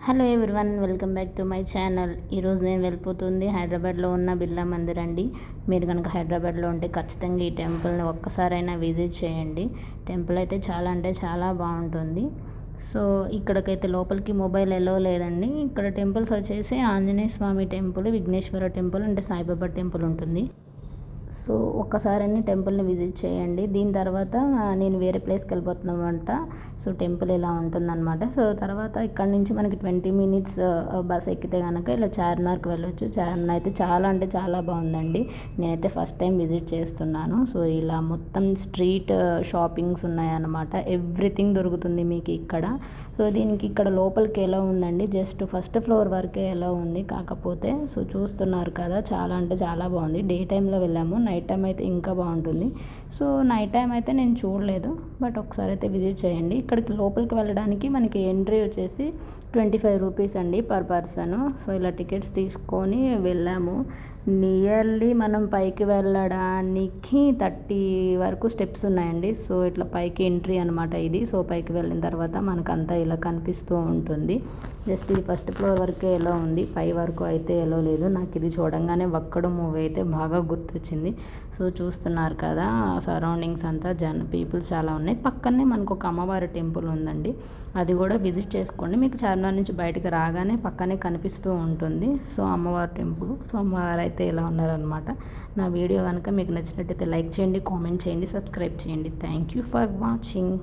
Hello everyone, welcome back to my channel. ఈరోజు నేను వెళ్ళిపోతుంది హైదరాబాద్లో ఉన్న బిర్లా మందిర్ అండి. మీరు కనుక హైదరాబాద్లో ఉంటే ఖచ్చితంగా ఈ టెంపుల్ని ఒక్కసారైనా విజిట్ చేయండి. టెంపుల్ అయితే చాలా అంటే చాలా బాగుంటుంది. సో ఇక్కడికైతే లోపలికి మొబైల్ ఎలో లేదండి. ఇక్కడ టెంపుల్స్ వచ్చేసి ఆంజనేయ స్వామి టెంపుల్, విఘ్నేశ్వర టెంపుల్ అంటే సాయిబాబా టెంపుల్ ఉంటుంది. సో ఒక్కసారైనా టెంపుల్ని విజిట్ చేయండి. దీని తర్వాత నేను వేరే ప్లేస్కి వెళ్ళిపోతున్నామంట. సో టెంపుల్ ఇలా ఉంటుందన్నమాట. సో తర్వాత ఇక్కడ నుంచి మనకి 20 మినిట్స్ బస్ ఎక్కితే కనుక ఇలా చార్మినార్కి వెళ్ళొచ్చు. చార్మినార్ అయితే చాలా అంటే చాలా బాగుందండి. నేనైతే ఫస్ట్ టైం విజిట్ చేస్తున్నాను. సో ఇలా మొత్తం స్ట్రీట్ షాపింగ్స్ ఉన్నాయన్నమాట. ఎవ్రీథింగ్ దొరుకుతుంది మీకు ఇక్కడ. సో దీనికి ఇక్కడ లోపలికి ఎలా ఉందండి, జస్ట్ ఫస్ట్ ఫ్లోర్ వరకే ఎలా ఉంది. కాకపోతే సో చూస్తున్నారు కదా, చాలా అంటే చాలా బాగుంది. డే టైంలో వెళ్ళాము, నైట్ టైం అయితే ఇంకా బాగుంటుంది. సో నైట్ టైం అయితే నేను చూడలేదు, బట్ ఒకసారి అయితే విజిట్ చేయండి. ఇక్కడికి లోపలికి వెళ్ళడానికి మనకి ఎంట్రీ వచ్చేసి 25 రూపీస్ అండి పర్ పర్సన్. సో ఇలా టికెట్స్ తీసుకొని వెళ్ళాము. నియర్లీ మనం పైకి వెళ్ళడానికి 30 వరకు స్టెప్స్ ఉన్నాయండి. సో ఇట్లా పైకి ఎంట్రీ అనమాట ఇది. సో పైకి వెళ్ళిన తర్వాత మనకంతా ఇలా కనిపిస్తూ ఉంటుంది. జస్ట్ ఇది ఫస్ట్ ఫ్లోర్ వరకే ఎలా ఉంది, పై వరకు అయితే ఎలా లేదు. నాకు ఇది చూడంగానే ఒక్కడు మూవీ అయితే బాగా గుర్తొచ్చింది. సో చూస్తున్నారు కదా, సరౌండింగ్స్ అంతా పీపుల్స్ చాలా ఉన్నాయి. పక్కనే మనకు ఒక అమ్మవారి టెంపుల్ ఉందండి, అది కూడా విజిట్ చేసుకోండి. మీకు చార్మినార్ నుంచి బయటకు రాగానే పక్కనే కనిపిస్తూ ఉంటుంది. సో అమ్మవారి టెంపుల్. సో అమ్మవారు అయితే ఇలా ఉన్నారనమాట. నా వీడియో కనుక మీకు నచ్చినట్టయితే లైక్ చేయండి, కామెంట్ చేయండి, సబ్స్క్రైబ్ చేయండి. Thank you for watching.